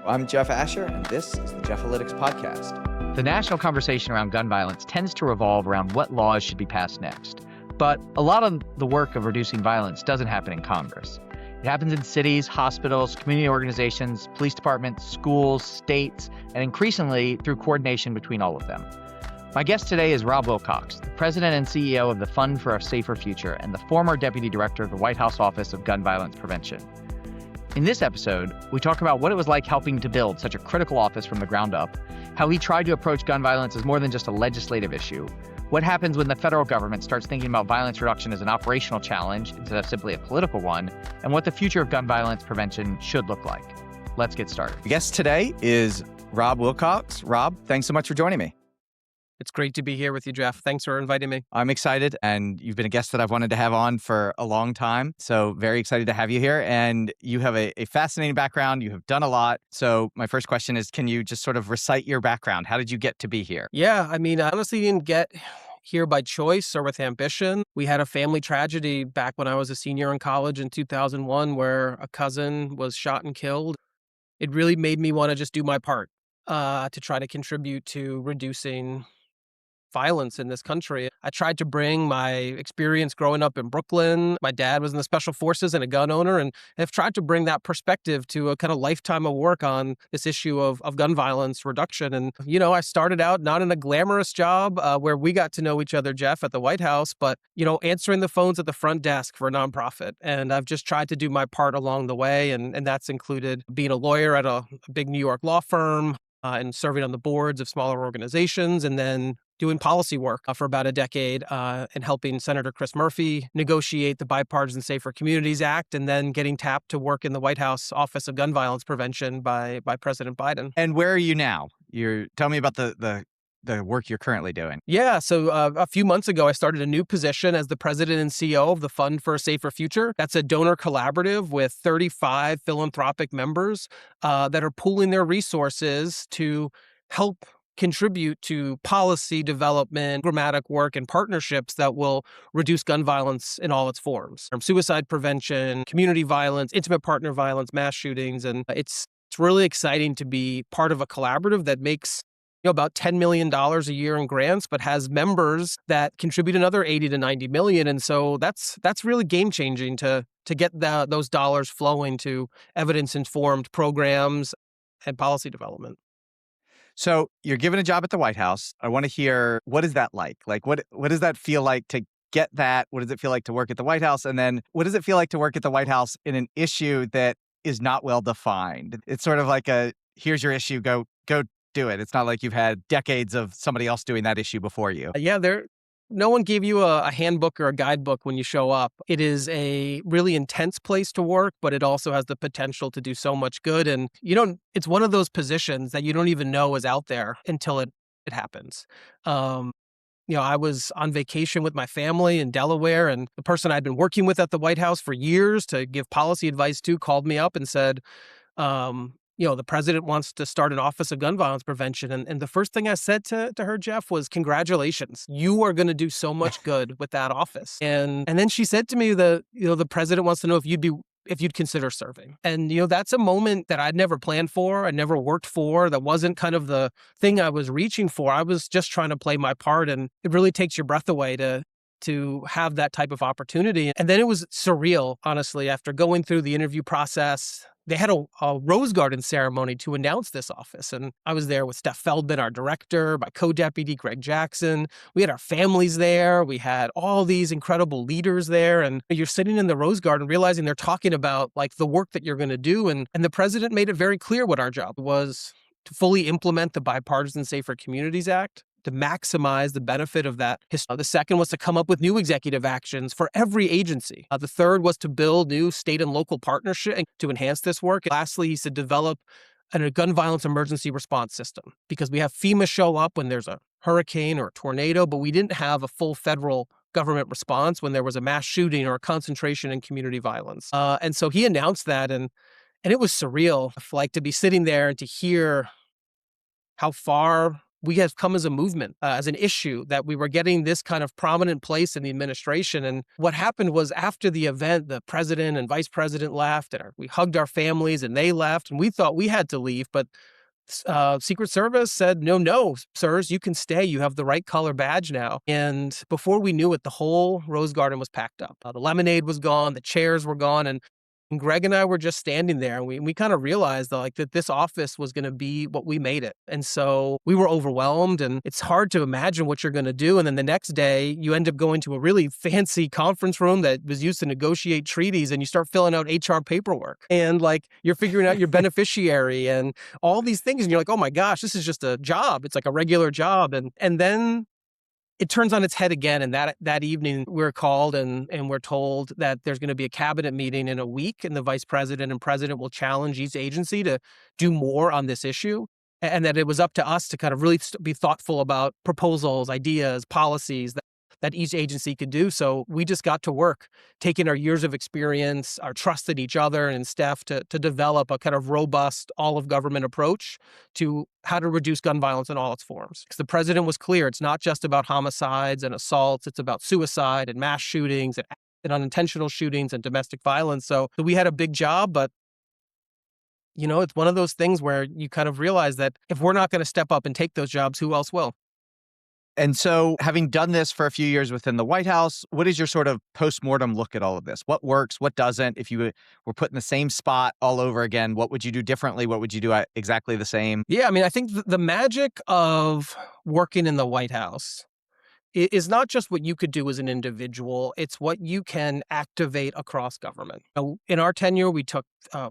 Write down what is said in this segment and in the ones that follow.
I'm Jeff Asher, and this is the Jeff-alytics podcast. The national conversation around gun violence tends to revolve around what laws should be passed next. But a lot of the work of reducing violence doesn't happen in Congress. It happens in cities, hospitals, community organizations, police departments, schools, states, and increasingly through coordination between all of them. My guest today is Rob Wilcox, the president and CEO of the Fund for a Safer Future and the former deputy director of the White House Office of Gun Violence Prevention. In this episode, we talk about what it was like helping to build such a critical office from the ground up, how he tried to approach gun violence as more than just a legislative issue, what happens when the federal government starts thinking about violence reduction as an operational challenge instead of simply a political one, and what the future of gun violence prevention should look like. Let's get started. The guest today is Rob Wilcox. Rob, thanks so much for joining me. It's great to be here with you, Jeff. Thanks for inviting me. I'm excited, and you've been a guest that I've wanted to have on for a long time. So very excited to have you here. And you have a fascinating background. You have done a lot. So my first question is, can you just sort of recite your background? How did you get to be here? Yeah, I honestly didn't get here by choice or with ambition. We had a family tragedy back when I was a senior in college in 2001 where a cousin was shot and killed. It really made me want to just do my part to try to contribute to reducing violence in this country. I tried to bring my experience growing up in Brooklyn. My dad was in the special forces and a gun owner, and I've tried to bring that perspective to a kind of lifetime of work on this issue of gun violence reduction. And, I started out not in a glamorous job where we got to know each other, Jeff, at the White House, but, answering the phones at the front desk for a nonprofit. And I've just tried to do my part along the way. And that's included being a lawyer at a big New York law firm and serving on the boards of smaller organizations, and then doing policy work for about a decade and helping Senator Chris Murphy negotiate the Bipartisan Safer Communities Act, and then getting tapped to work in the White House Office of Gun Violence Prevention by President Biden. And where are you now? Tell me about the work you're currently doing. Yeah, so a few months ago, I started a new position as the president and CEO of the Fund for a Safer Future. That's a donor collaborative with 35 philanthropic members that are pooling their resources to help contribute to policy development, programmatic work, and partnerships that will reduce gun violence in all its forms, from suicide prevention, community violence, intimate partner violence, mass shootings. And it's really exciting to be part of a collaborative that makes about $10 million a year in grants, but has members that contribute another 80 to 90 million. And so that's really game changing to get those dollars flowing to evidence-informed programs and policy development. So you're given a job at the White House. I want to hear, what is that like? Like, what does that feel like to get that? What does it feel like to work at the White House? And then what does it feel like to work at the White House in an issue that is not well defined? It's sort of like here's your issue, go do it. It's not like you've had decades of somebody else doing that issue before you. Yeah, no one gave you a handbook or a guidebook when you show up. It is a really intense place to work, but it also has the potential to do so much good. And it's one of those positions that you don't even know is out there until it happens. I was on vacation with my family in Delaware, and the person I'd been working with at the White House for years to give policy advice to called me up and said, the president wants to start an Office of Gun Violence Prevention. And the first thing I said to her, Jeff, was, congratulations. You are going to do so much good with that office. And then she said to me that, the president wants to know if you'd consider serving. And, that's a moment that I'd never planned for. I never worked for. That wasn't kind of the thing I was reaching for. I was just trying to play my part. And it really takes your breath away to have that type of opportunity. And then it was surreal, honestly, after going through the interview process. They had a rose garden ceremony to announce this office. And I was there with Steph Feldman, our director, my co-deputy, Greg Jackson. We had our families there. We had all these incredible leaders there. And you're sitting in the rose garden realizing they're talking about like the work that you're going to do. And the president made it very clear what our job was: to fully implement the Bipartisan Safer Communities Act, to maximize the benefit of that. The second was to come up with new executive actions for every agency. The third was to build new state and local partnerships to enhance this work. And lastly, he said develop a gun violence emergency response system, because we have FEMA show up when there's a hurricane or a tornado, but we didn't have a full federal government response when there was a mass shooting or a concentration in community violence. And so he announced that, and it was surreal, like to be sitting there and to hear how far we have come as a movement, as an issue, that we were getting this kind of prominent place in the administration. And what happened was after the event, the president and vice president left, and we hugged our families and they left, and we thought we had to leave. But Secret Service said, no, sirs, you can stay. You have the right color badge now. And before we knew it, the whole Rose Garden was packed up. The lemonade was gone, the chairs were gone, and Greg and I were just standing there, and we kind of realized that this office was going to be what we made it. And so we were overwhelmed, and it's hard to imagine what you're going to do. And then the next day, you end up going to a really fancy conference room that was used to negotiate treaties, and you start filling out HR paperwork. And you're figuring out your beneficiary and all these things. And you're like, oh my gosh, this is just a job. It's like a regular job. And then it turns on its head again. And that evening we're called and we're told that there's going to be a cabinet meeting in a week, and the vice president and president will challenge each agency to do more on this issue. And that it was up to us to kind of really be thoughtful about proposals, ideas, policies that each agency could do. So we just got to work, taking our years of experience, our trust in each other and Steph to develop a kind of robust all-of-government approach to how to reduce gun violence in all its forms. Because the president was clear, it's not just about homicides and assaults, it's about suicide and mass shootings and unintentional shootings and domestic violence. So we had a big job, but it's one of those things where you kind of realize that if we're not going to step up and take those jobs, who else will? And so, having done this for a few years within the White House, what is your sort of postmortem look at all of this? What works? What doesn't? If you were put in the same spot all over again, what would you do differently? What would you do exactly the same? Yeah, I mean, I think the magic of working in the White House is not just what you could do as an individual, it's what you can activate across government. In our tenure, we took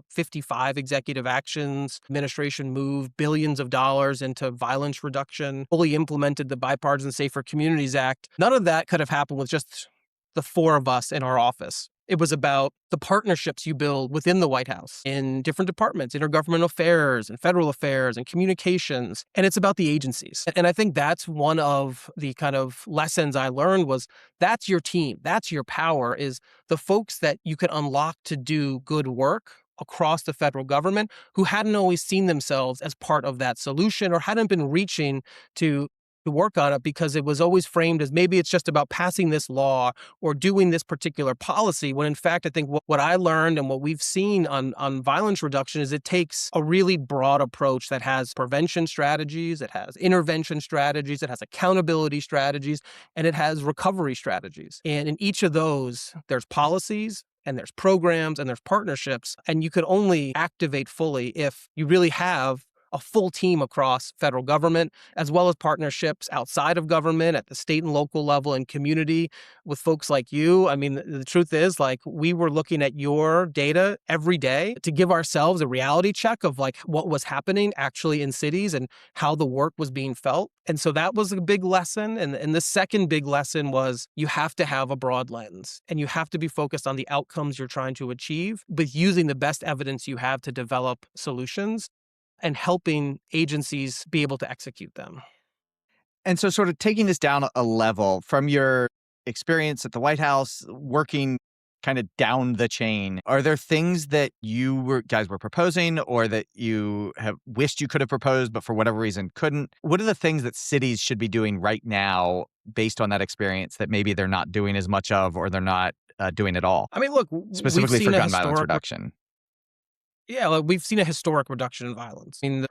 55 executive actions. Administration moved billions of dollars into violence reduction, fully implemented the Bipartisan Safer Communities Act. None of that could have happened with just the four of us in our office. It was about the partnerships you build within the White House in different departments, intergovernmental affairs and federal affairs and communications. And it's about the agencies. And I think that's one of the kind of lessons I learned was that's your team. That's your power, is the folks that you can unlock to do good work across the federal government who hadn't always seen themselves as part of that solution or hadn't been reaching to work on it because it was always framed as maybe it's just about passing this law or doing this particular policy, when in fact, I think what I learned and what we've seen on violence reduction is it takes a really broad approach that has prevention strategies, it has intervention strategies, it has accountability strategies, and it has recovery strategies. And in each of those, there's policies, and there's programs, and there's partnerships, and you could only activate fully if you really have a full team across federal government, as well as partnerships outside of government at the state and local level and community with folks like you. I mean, the truth is, we were looking at your data every day to give ourselves a reality check of what was happening actually in cities and how the work was being felt. And so that was a big lesson. And the second big lesson was you have to have a broad lens and you have to be focused on the outcomes you're trying to achieve, but using the best evidence you have to develop solutions and helping agencies be able to execute them. And so sort of taking this down a level from your experience at the White House, working kind of down the chain, are there things that guys were proposing or that you have wished you could have proposed, but for whatever reason couldn't? What are the things that cities should be doing right now based on that experience that maybe they're not doing as much of or they're not doing at all? I mean, look, specifically for gun violence reduction. Yeah, we've seen a historic reduction in violence. I mean,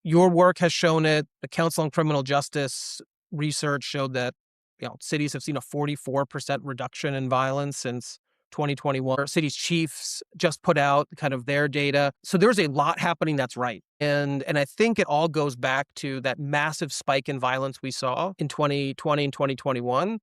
your work has shown it. The Council on Criminal Justice research showed that cities have seen a 44% reduction in violence since 2021. Our cities chiefs just put out kind of their data. So there's a lot happening that's right. And I think it all goes back to that massive spike in violence we saw in 2020 and 2021.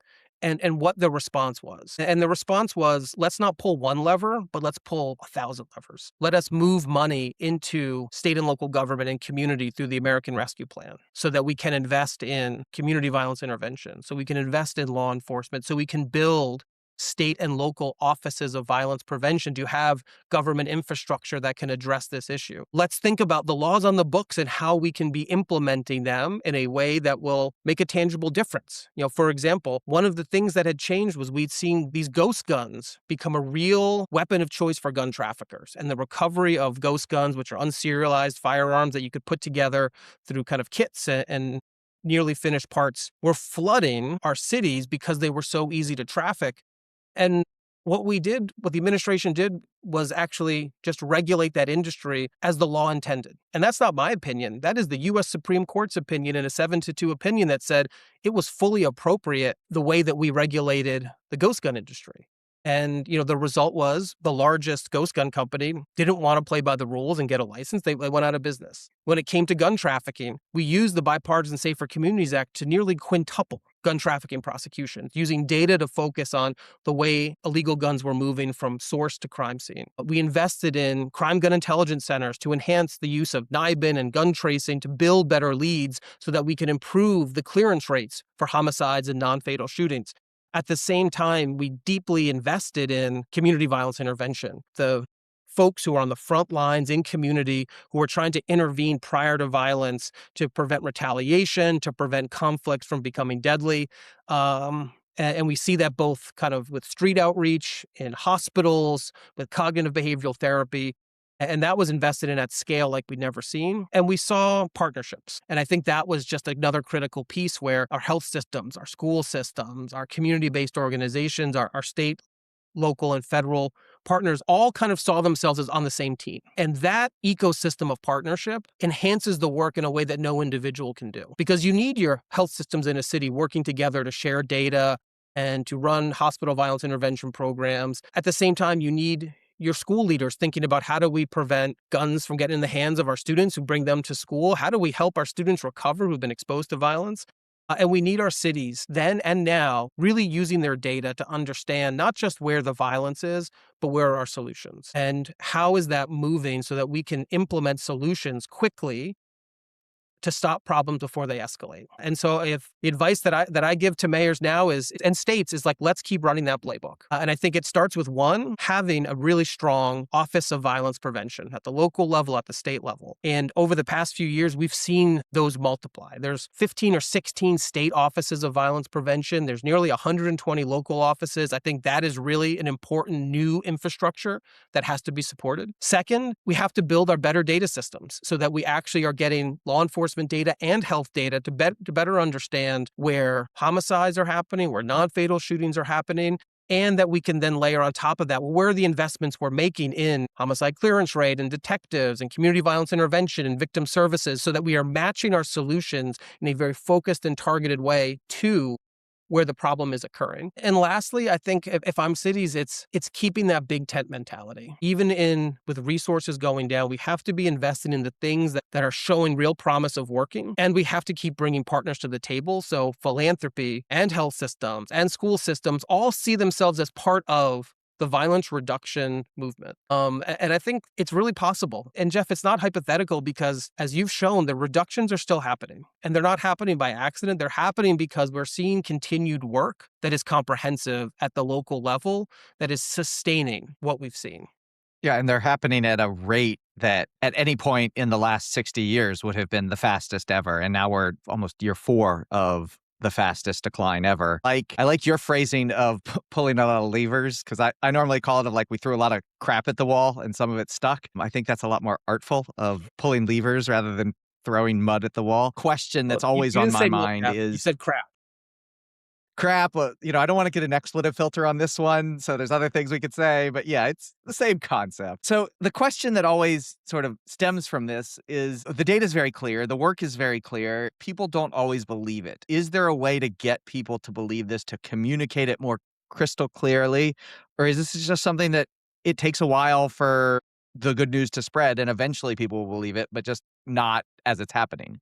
And what the response was. And the response was, let's not pull one lever, but let's pull 1,000 levers. Let us move money into state and local government and community through the American Rescue Plan so that we can invest in community violence intervention, so we can invest in law enforcement, so we can build state and local offices of violence prevention to have government infrastructure that can address this issue. Let's think about the laws on the books and how we can be implementing them in a way that will make a tangible difference. For example, one of the things that had changed was we'd seen these ghost guns become a real weapon of choice for gun traffickers, and the recovery of ghost guns, which are unserialized firearms that you could put together through kind of kits and nearly finished parts were flooding our cities because they were so easy to traffic. And what the administration did was actually just regulate that industry as the law intended. And that's not my opinion. That is the US Supreme Court's opinion in a 7-2 opinion that said it was fully appropriate the way that we regulated the ghost gun industry. And, the result was the largest ghost gun company didn't want to play by the rules and get a license. They went out of business. When it came to gun trafficking, we used the Bipartisan Safer Communities Act to nearly quintuple gun trafficking prosecutions, using data to focus on the way illegal guns were moving from source to crime scene. We invested in crime gun intelligence centers to enhance the use of NIBIN and gun tracing to build better leads so that we can improve the clearance rates for homicides and non-fatal shootings. At the same time, we deeply invested in community violence intervention. The folks who are on the front lines in community who are trying to intervene prior to violence to prevent retaliation, to prevent conflicts from becoming deadly. And we see that both kind of with street outreach, in hospitals, with cognitive behavioral therapy. And that was invested in at scale like we'd never seen. And we saw partnerships. And I think that was just another critical piece where our health systems, our school systems, our community-based organizations, our state, local, and federal partners all kind of saw themselves as on the same team. And that ecosystem of partnership enhances the work in a way that no individual can do. Because you need your health systems in a city working together to share data and to run hospital violence intervention programs. At the same time, you need your school leaders thinking about how do we prevent guns from getting in the hands of our students who bring them to school? How do we help our students recover who've been exposed to violence? And we need our cities then and now really using their data to understand not just where the violence is, but where are our solutions? And how is that moving so that we can implement solutions quickly to stop problems before they escalate. And so if the advice that I give to mayors now and states is like, let's keep running that playbook. And I think it starts with having a really strong Office of Violence Prevention at the local level, at the state level. And over the past few years, we've seen those multiply. There's 15 or 16 state offices of violence prevention. There's nearly 120 local offices. I think that is really an important new infrastructure that has to be supported. Second, we have to build our better data systems so that we actually are getting law enforcement data and health data to better understand where homicides are happening, where non-fatal shootings are happening, and that we can then layer on top of that, where are the investments we're making in homicide clearance rate and detectives and community violence intervention and victim services so that we are matching our solutions in a very focused and targeted way to where the problem is occurring. And lastly, I think if I'm cities, it's keeping that big tent mentality. Even with resources going down, we have to be investing in the things that are showing real promise of working. And we have to keep bringing partners to the table. So philanthropy and health systems and school systems all see themselves as part of the violence reduction movement. And I think it's really possible. And Jeff, it's not hypothetical because as you've shown, the reductions are still happening. And they're not happening by accident. They're happening because we're seeing continued work that is comprehensive at the local level that is sustaining what we've seen. Yeah, and they're happening at a rate that at any point in the last 60 years would have been the fastest ever. And now we're almost year 4 of the fastest decline ever. I like your phrasing of pulling a lot of levers, because I normally call it like we threw a lot of crap at the wall and some of it stuck. I think that's a lot more artful of pulling levers rather than throwing mud at the wall. Question that's always on my mind is... You said crap. Crap, I don't want to get an expletive filter on this one, so there's other things we could say, but yeah, it's the same concept. So the question that always sort of stems from this is the data is very clear, the work is very clear, people don't always believe it. Is there a way to get people to believe this, to communicate it more crystal clearly, or is this just something that it takes a while for the good news to spread and eventually people will believe it, but just not as it's happening?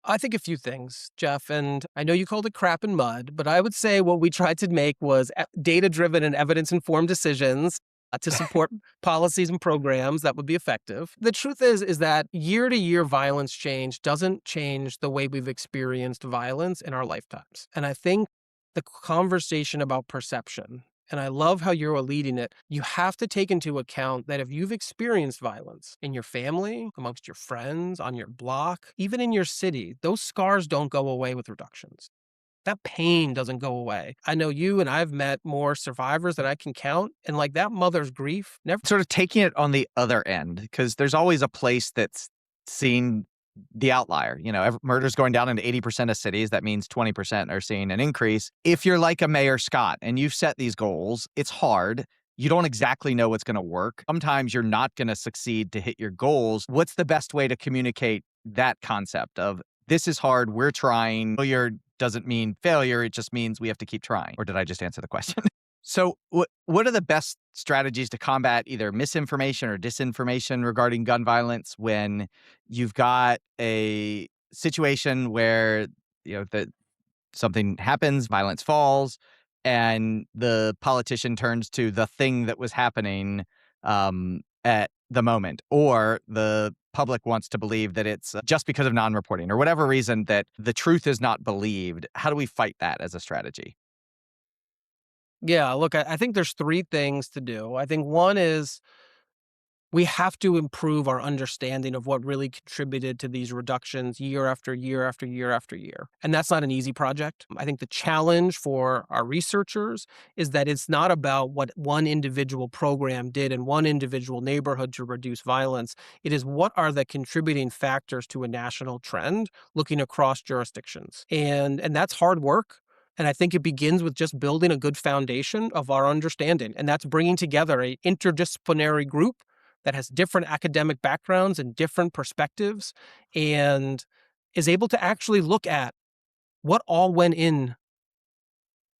I think a few things, Jeff, and I know you called it crap and mud, but I would say what we tried to make was data-driven and evidence-informed decisions to support policies and programs that would be effective. The truth is that year-to-year violence change doesn't change the way we've experienced violence in our lifetimes. And I think the conversation about perception, and I love how you're leading it, you have to take into account that if you've experienced violence in your family, amongst your friends, on your block, even in your city, those scars don't go away with reductions. That pain doesn't go away. I know you and I've met more survivors than I can count, and like that mother's grief never... Sort of taking it on the other end, because there's always a place that's seen the outlier. Murder's going down in 80% of cities. That means 20% are seeing an increase. If you're like a Mayor Scott and you've set these goals, it's hard. You don't exactly know what's going to work. Sometimes you're not going to succeed to hit your goals. What's the best way to communicate that concept of this is hard, we're trying? Failure doesn't mean failure. It just means we have to keep trying. Or did I just answer the question? So what are the best strategies to combat either misinformation or disinformation regarding gun violence when you've got a situation where, that something happens, violence falls, and the politician turns to the thing that was happening at the moment, or the public wants to believe that it's just because of non-reporting or whatever reason that the truth is not believed? How do we fight that as a strategy? Yeah, look, I think there's three things to do. I think one is we have to improve our understanding of what really contributed to these reductions year after year after year after year. And that's not an easy project. I think the challenge for our researchers is that it's not about what one individual program did in one individual neighborhood to reduce violence. It is what are the contributing factors to a national trend looking across jurisdictions. And that's hard work. And I think it begins with just building a good foundation of our understanding. And that's bringing together an interdisciplinary group that has different academic backgrounds and different perspectives and is able to actually look at what all went in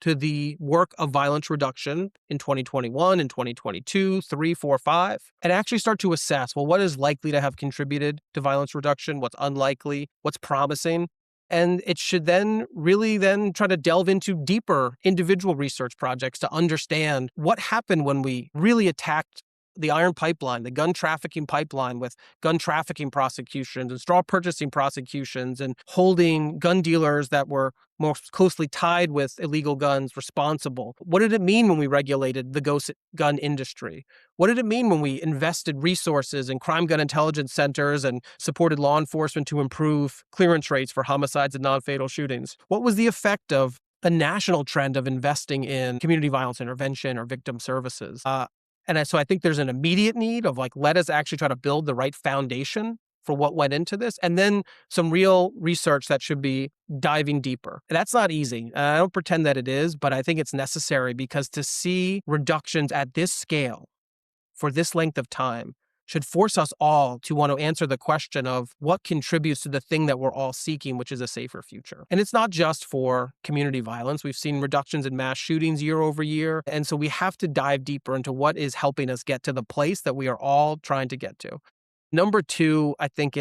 to the work of violence reduction in 2021 and 2022, 3, 4, 5, and actually start to assess, well, what is likely to have contributed to violence reduction, what's unlikely, what's promising. And it should then really then try to delve into deeper individual research projects to understand what happened when we really attacked the iron pipeline, the gun trafficking pipeline with gun trafficking prosecutions and straw purchasing prosecutions and holding gun dealers that were more closely tied with illegal guns responsible. What did it mean when we regulated the ghost gun industry? What did it mean when we invested resources in crime gun intelligence centers and supported law enforcement to improve clearance rates for homicides and non-fatal shootings? What was the effect of a national trend of investing in community violence intervention or victim services? So I think there's an immediate need of let us actually try to build the right foundation for what went into this, and then some real research that should be diving deeper. That's not easy. I don't pretend that it is, but I think it's necessary because to see reductions at this scale for this length of time should force us all to want to answer the question of what contributes to the thing that we're all seeking, which is a safer future. And it's not just for community violence. We've seen reductions in mass shootings year over year. And so we have to dive deeper into what is helping us get to the place that we are all trying to get to. Number two, I think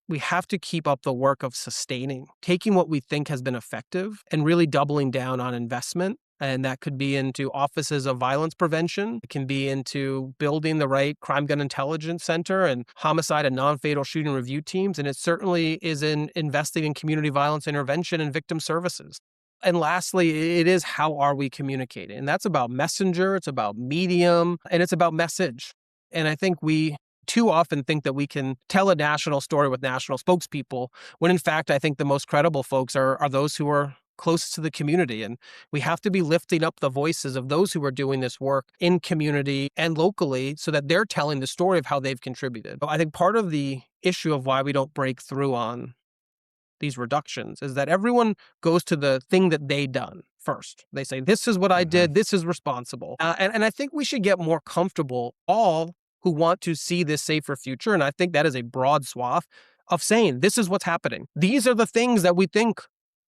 we have to keep up the work of sustaining, taking what we think has been effective and really doubling down on investment. And that could be into offices of violence prevention. It can be into building the right crime gun intelligence center and homicide and non-fatal shooting review teams. And it certainly is in investing in community violence intervention and victim services. And lastly, it is how are we communicating? And that's about messenger, it's about medium, and it's about message. And I think we too often think that we can tell a national story with national spokespeople, when in fact, I think the most credible folks are those who are closest to the community. And we have to be lifting up the voices of those who are doing this work in community and locally so that they're telling the story of how they've contributed. I think part of the issue of why we don't break through on these reductions is that everyone goes to the thing that they done first. They say, this is what I did, this is responsible. And I think we should get more comfortable, all who want to see this safer future, and I think that is a broad swath, of saying, this is what's happening. These are the things that we think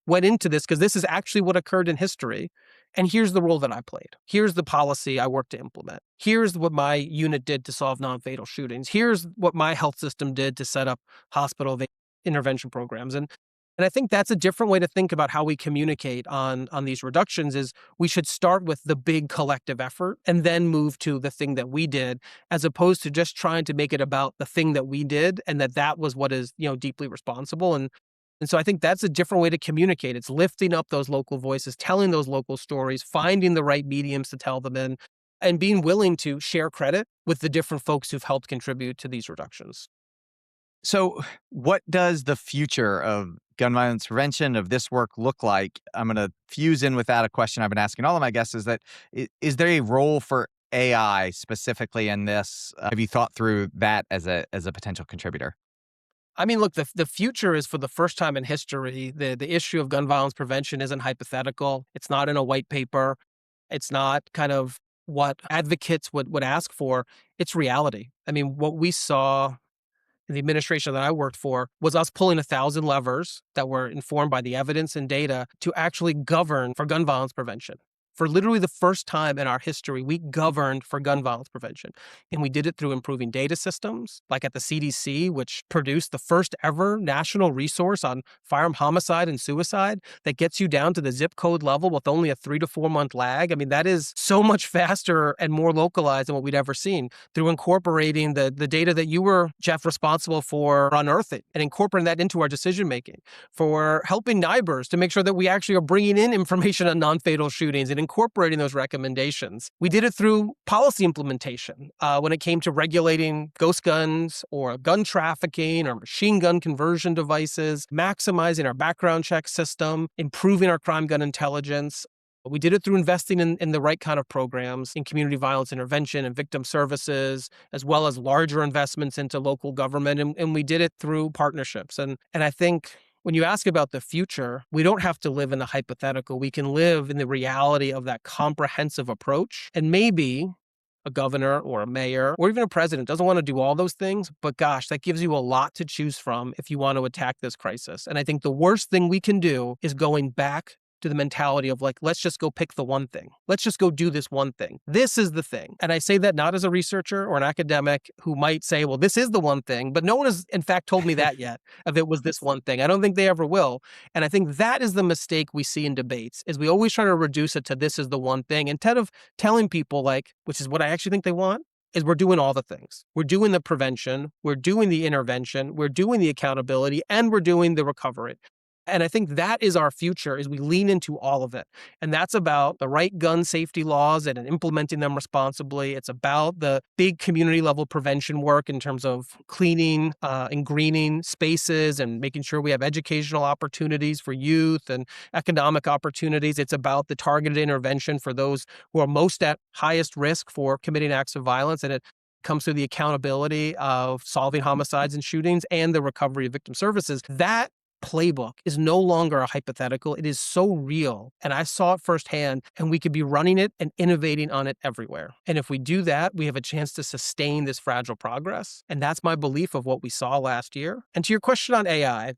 went into this because this is actually what occurred in history. And here's the role that I played. Here's the policy I worked to implement. Here's what my unit did to solve non-fatal shootings. Here's what my health system did to set up hospital intervention programs. And I think that's a different way to think about how we communicate on these reductions is we should start with the big collective effort and then move to the thing that we did, as opposed to just trying to make it about the thing that we did and that was what is, deeply responsible. And so I think that's a different way to communicate. It's lifting up those local voices, telling those local stories, finding the right mediums to tell them in, and being willing to share credit with the different folks who've helped contribute to these reductions. So what does the future of gun violence prevention, of this work, look like? I'm going to fuse in with that a question I've been asking all of my guests, is that is there a role for AI specifically in this? Have you thought through that as a potential contributor? I mean, look, the future is, for the first time in history, the issue of gun violence prevention isn't hypothetical. It's not in a white paper. It's not kind of what advocates would ask for. It's reality. I mean, what we saw in the administration that I worked for was us pulling 1,000 levers that were informed by the evidence and data to actually govern for gun violence prevention. For literally the first time in our history, we governed for gun violence prevention. And we did it through improving data systems, like at the CDC, which produced the first ever national resource on firearm homicide and suicide that gets you down to the zip code level with only a 3 to 4 month lag. I mean, that is so much faster and more localized than what we'd ever seen, through incorporating the data that you were, Jeff, responsible for unearthing and incorporating that into our decision making, for helping neighbors to make sure that we actually are bringing in information on non-fatal shootings and incorporating those recommendations. We did it through policy implementation when it came to regulating ghost guns or gun trafficking or machine gun conversion devices, maximizing our background check system, improving our crime gun intelligence. We did it through investing in the right kind of programs, in community violence intervention and victim services, as well as larger investments into local government. And we did it through partnerships. And I think when you ask about the future, we don't have to live in the hypothetical. We can live in the reality of that comprehensive approach. And maybe a governor or a mayor or even a president doesn't want to do all those things, but gosh, that gives you a lot to choose from if you want to attack this crisis. And I think the worst thing we can do is going back to the mentality of like, let's just go pick the one thing. Let's just go do this one thing. This is the thing. And I say that not as a researcher or an academic who might say, well, this is the one thing, but no one has in fact told me that yet, if it was this one thing. I don't think they ever will. And I think that is the mistake we see in debates, is we always try to reduce it to this is the one thing, instead of telling people, like, which is what I actually think they want, is we're doing all the things. We're doing the prevention, we're doing the intervention, we're doing the accountability, and we're doing the recovery. And I think that is our future, is we lean into all of it. And that's about the right gun safety laws and implementing them responsibly. It's about the big community level prevention work in terms of cleaning and greening spaces and making sure we have educational opportunities for youth and economic opportunities. It's about the targeted intervention for those who are most at highest risk for committing acts of violence. And it comes through the accountability of solving homicides and shootings and the recovery of victim services. That playbook is no longer a hypothetical. It is so real. And I saw it firsthand, and we could be running it and innovating on it everywhere. And if we do that, we have a chance to sustain this fragile progress. And that's my belief of what we saw last year. And to your question on AI,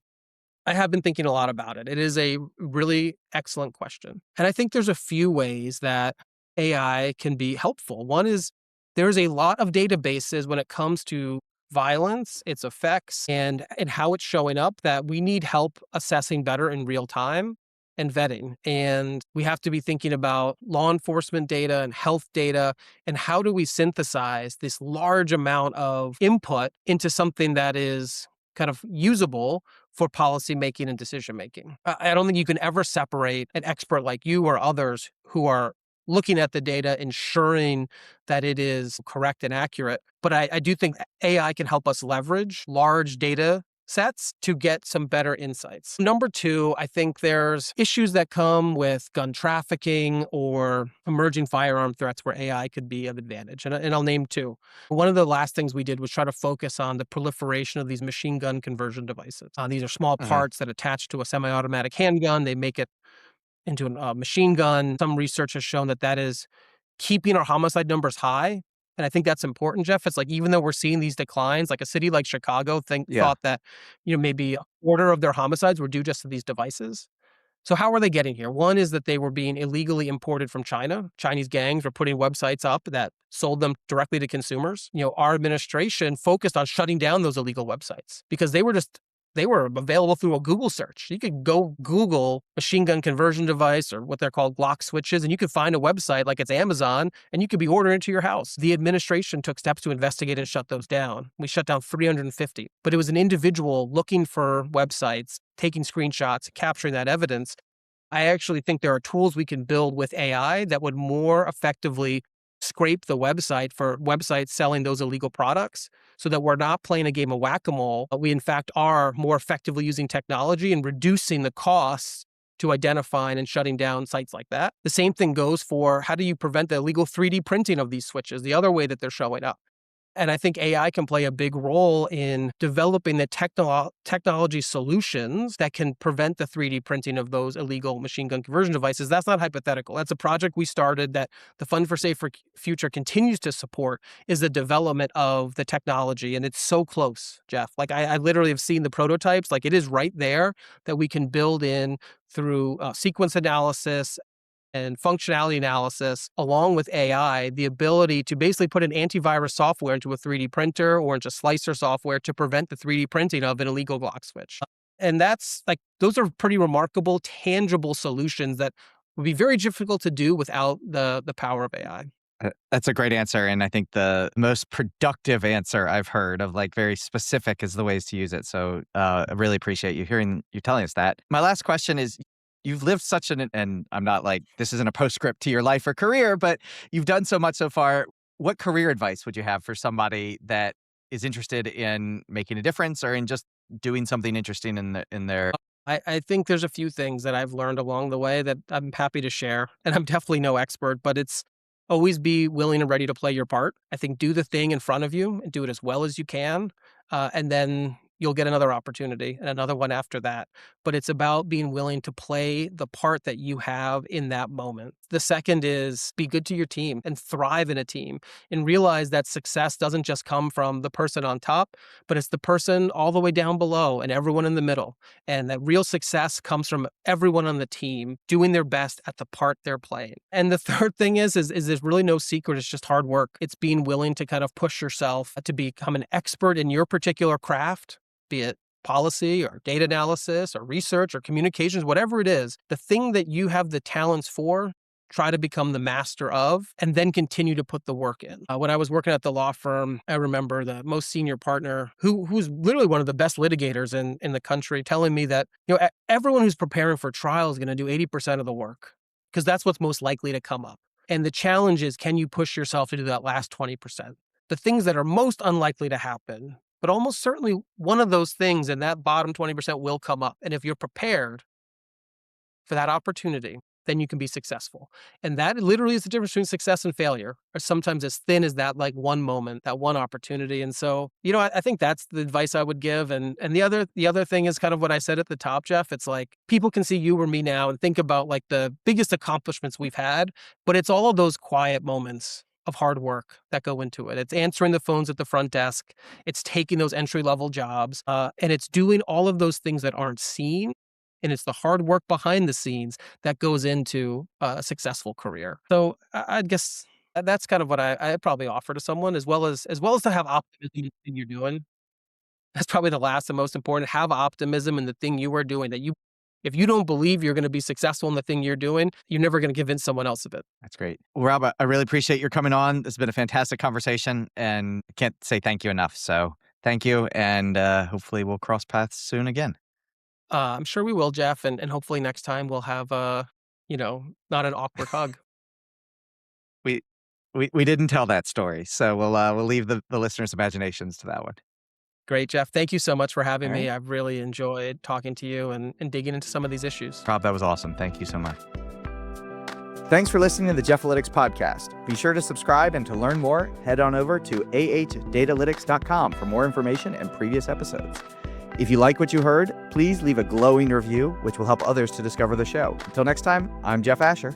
I have been thinking a lot about it. It is a really excellent question. And I think there's a few ways that AI can be helpful. One is there's a lot of databases when it comes to violence, its effects, and how it's showing up that we need help assessing better in real time and vetting. And we have to be thinking about law enforcement data and health data, and how do we synthesize this large amount of input into something that is kind of usable for policy making and decision making. I don't think you can ever separate an expert like you or others who are looking at the data, ensuring that it is correct and accurate. But I do think AI can help us leverage large data sets to get some better insights. Number two, I think there's issues that come with gun trafficking or emerging firearm threats where AI could be of advantage. And I'll name two. One of the last things we did was try to focus on the proliferation of these machine gun conversion devices. These are small parts that attach to a semi-automatic handgun. They make it into a machine gun. Some research has shown that that is keeping our homicide numbers high. And I think that's important, Jeff. It's like, even though we're seeing these declines, like a city like Chicago thought that, maybe a quarter of their homicides were due just to these devices. So how are they getting here? One is that they were being illegally imported from China. Chinese gangs were putting websites up that sold them directly to consumers. Our administration focused on shutting down those illegal websites because they were available through a Google search. You could go Google machine gun conversion device, or what they're called Glock switches, and you could find a website like it's Amazon, and you could be ordering it to your house. The administration took steps to investigate and shut those down. We shut down 350, but it was an individual looking for websites, taking screenshots, capturing that evidence. I actually think there are tools we can build with AI that would more effectively scrape the website for websites selling those illegal products, so that we're not playing a game of whack-a-mole, but we in fact are more effectively using technology and reducing the costs to identifying and shutting down sites like that. The same thing goes for how do you prevent the illegal 3D printing of these switches, the other way that they're showing up. And I think AI can play a big role in developing the technology solutions that can prevent the 3D printing of those illegal machine gun conversion devices. That's not hypothetical. That's a project we started that the Fund for Safer Future continues to support, is the development of the technology. And it's so close, Jeff. Like I literally have seen the prototypes. Like it is right there that we can build in through sequence analysis and functionality analysis, along with AI, the ability to basically put an antivirus software into a 3D printer or into slicer software to prevent the 3D printing of an illegal lock switch. And that's like, those are pretty remarkable, tangible solutions that would be very difficult to do without the power of AI. That's a great answer. And I think the most productive answer I've heard of like very specific is the ways to use it. So I really appreciate you telling us that. My last question is, you've lived and I'm not like, this isn't a postscript to your life or career, but you've done so much so far. What career advice would you have for somebody that is interested in making a difference or in just doing something interesting in their... I think there's a few things that I've learned along the way that I'm happy to share. And I'm definitely no expert, but it's always be willing and ready to play your part. I think do the thing in front of you and do it as well as you can. And then you'll get another opportunity and another one after that. But it's about being willing to play the part that you have in that moment. The second is be good to your team and thrive in a team and realize that success doesn't just come from the person on top, but it's the person all the way down below and everyone in the middle. And that real success comes from everyone on the team doing their best at the part they're playing. And the third thing is there's really no secret. It's just hard work. It's being willing to kind of push yourself to become an expert in your particular craft, be it policy or data analysis or research or communications, whatever it is, the thing that you have the talents for, try to become the master of, and then continue to put the work in. When I was working at the law firm, I remember the most senior partner, who's literally one of the best litigators in the country, telling me that everyone who's preparing for trial is going to do 80% of the work because that's what's most likely to come up. And the challenge is, can you push yourself to do that last 20%? The things that are most unlikely to happen, but almost certainly one of those things in that bottom 20% will come up. And if you're prepared for that opportunity, then you can be successful. And that literally is the difference between success and failure, or sometimes as thin as that like one moment, that one opportunity. And so, I think that's the advice I would give. And the other thing is kind of what I said at the top, Jeff. It's like people can see you or me now and think about like the biggest accomplishments we've had, but it's all of those quiet moments of hard work that go into it. It's answering the phones at the front desk. It's taking those entry-level jobs. And it's doing all of those things that aren't seen. And it's the hard work behind the scenes that goes into a successful career. So I guess that's kind of what I probably offer to someone, as well as to have optimism in the thing you're doing. That's probably the last and most important. Have optimism in the thing you are doing. If you don't believe you're going to be successful in the thing you're doing, you're never going to convince someone else of it. That's great. Well, Rob, I really appreciate your coming on. This has been a fantastic conversation, and I can't say thank you enough. So thank you, and hopefully we'll cross paths soon again. I'm sure we will, Jeff, and hopefully next time we'll have not an awkward hug. We didn't tell that story, so we'll leave the listeners' imaginations to that one. Great, Jeff. Thank you so much for having All me. right. I've really enjoyed talking to you and digging into some of these issues. Rob, that was awesome. Thank you so much. Thanks for listening to the Jeff-alytics podcast. Be sure to subscribe, and to learn more, head on over to ahdatalytics.com for more information and previous episodes. If you like what you heard, please leave a glowing review, which will help others to discover the show. Until next time, I'm Jeff Asher.